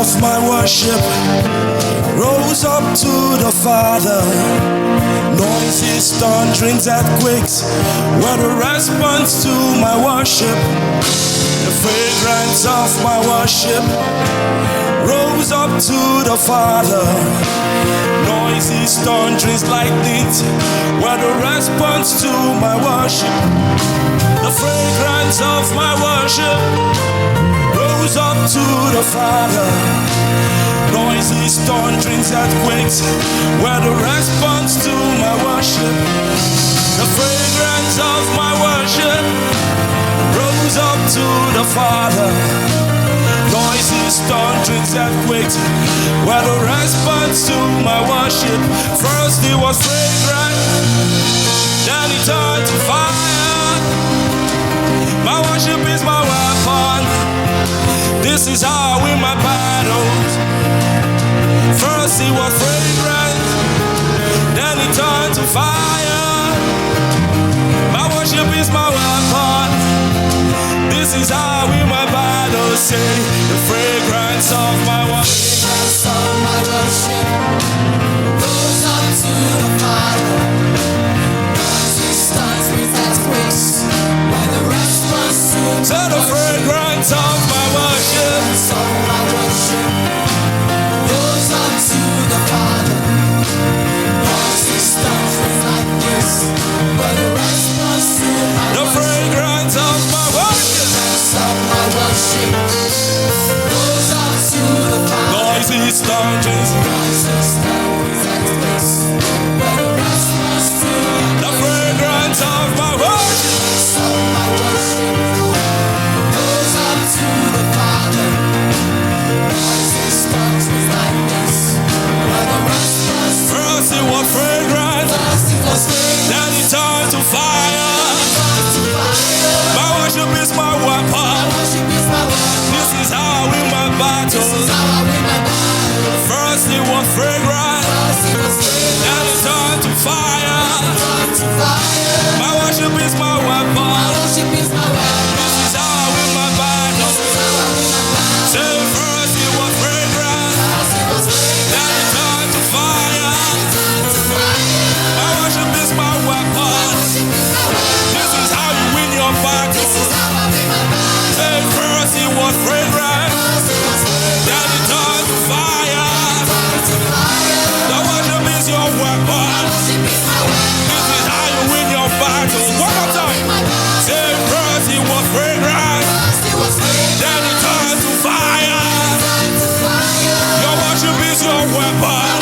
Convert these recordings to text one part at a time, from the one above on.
of my worship rose up to the Father. Noises, thunderings, earthquakes were the response to my worship. The fragrance of my worship rose up to the Father. Noises, thunderings, lightnings were the response to my worship. The fragrance of my worship rose up to the Father. Noises, thunderings, earthquakes were the response to my worship. The fragrance of my worship rose up to the Father. Noises, thunderings, earthquakes were the response to my worship. First it was fragrant, then it turned to fire. My worship is my weapon. This is how I win my battles. First it was fragrant, then it turned to fire. My worship is my weapon. This is how I win my battles. Say the fragrance of my worship. Fragrance of my worship goes up to the Father. Noises, thunderings, earthquakes were the response to Say the fragrance of my worship. of my worship goes up to the Father. Noises, thunderings, lightnings were the response to The fragrance of my worship. of my worship goes up to the Father. Noises, thunderings. Noises, thunderings, earthquakes were the response to The fragrance of my worship. of my worship goes up to the Father. Noises, thunderings, lightnings were the response to First it was fragrant, then it turned to fire. My worship is my weapon. This is how I win my battles. First it was fragrant, then it turned to fire. My worship is my weapon. This is how I win my battles. Say first it was fragrant, then it turned to fire. My worship is my weapon. This is how you win your battles. Say first it was fragrant, then it turned to fire. The worship is your weapon. This is how you win your battles. One more time. Say first it was fragrant, then it turned to fire. Your worship is your weapon.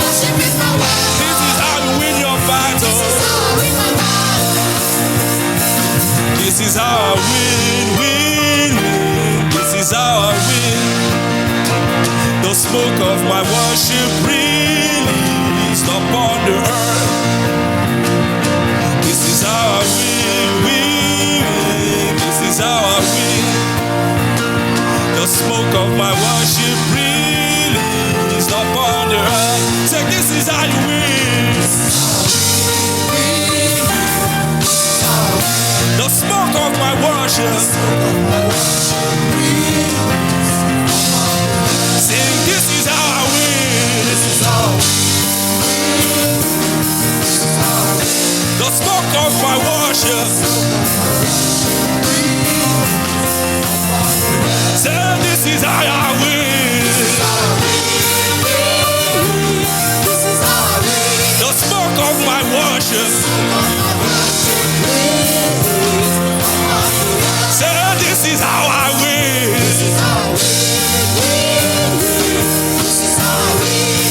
This is how you win your battles. This is how I win, win, win. This is how I win. The smoke of my worship released upon the earth. This is how I win, win, win. This is how I win. The smoke of my worship released upon the earth. Say, this is how you win. The smoke of my worship. Sing, this is how I win. The smoke of my worship. Say, this is how I win. The smoke of my worship. Say, this is how I win.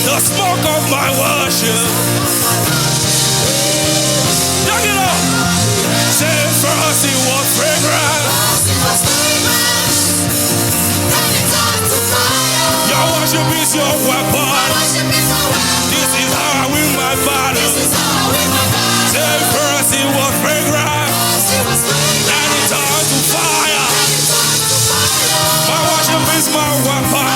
The smoke of my worship. Check it out. Say, first it was fragrant. Your worship is your weapon. This is how I win my battle. Say, first it was fragrant, then it turned to fire. My worship is my weapon.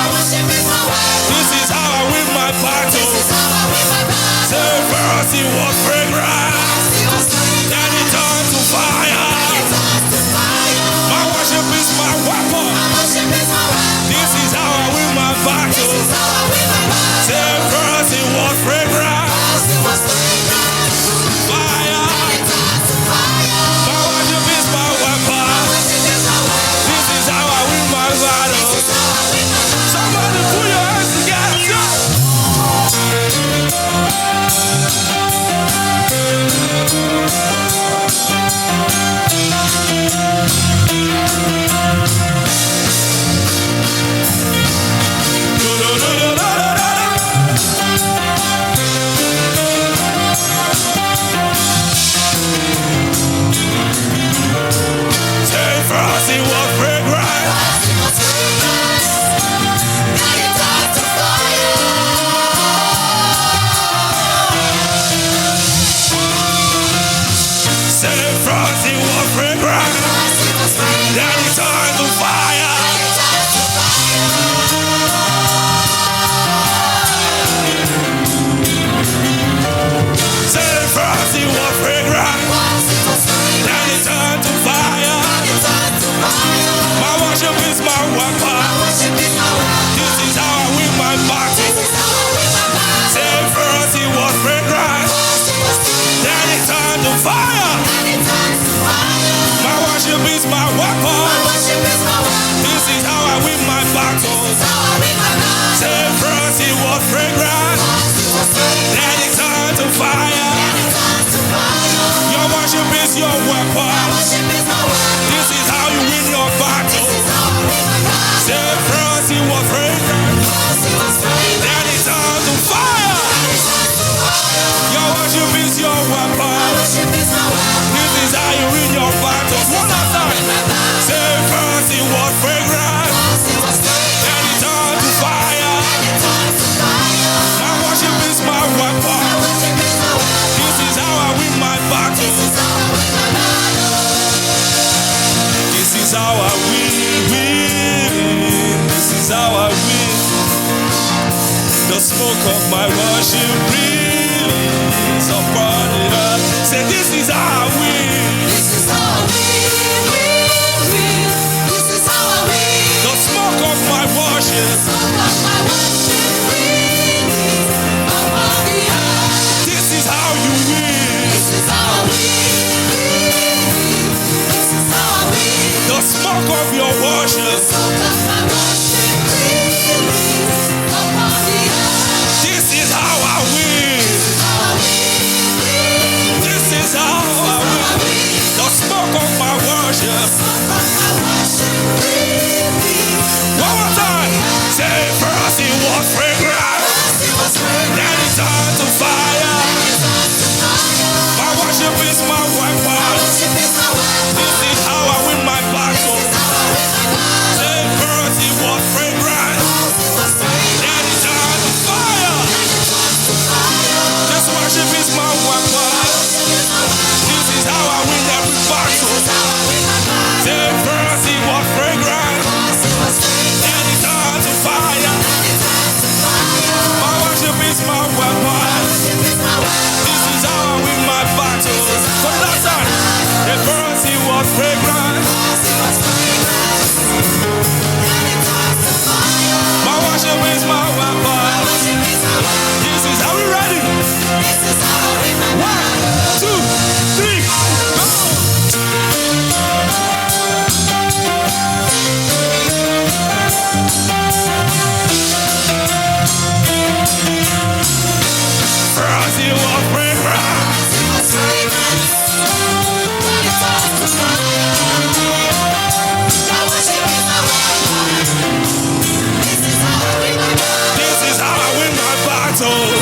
This is how I win my battle. Say, smoke of my worship release upon the earth. Say, this is how I win. This is how I win. This is how I win. The smoke of my worship. Smoke of my worship release upon the earth. This is how you win. This is how I win. This is how I win. The smoke of your worship. Smoke of my worship release upon the earth. This is how I win. This is how I win. This is how I win. The smoke of my worship. Smoke of my worship release. One more time. Say, first it was fragrant. First it was fragrant. Then it turned to fire. Then it turned to fire. My worship is my weapon. Worship is my weapon. This is how I win my battle. This is how I win my battle. Say, first it was fragrant. First it was fragrant. Then it turned to fire. Then it turned to fire. This worship is my weapon. Worship is my weapon. This is how I win every This battle. is how I win my battle. Say, first it was fragrant. First it was fragrant. Then it turned to fire. Then it turned to fire. My worship is my weapon. Worship is my weapon. This is how I win my battle. For the last time. The first it was fragrant. First it was fragrant. Then it turned to fire. My worship is my weapon. Worship is my weapon. This is how we ready. This is how I win my battle. 1, 2, 3, go! First it was fragrant. First it was fragrant. Then it turned to fire. My worship is my weapon. This is how I win my battle. This is how I win my battle.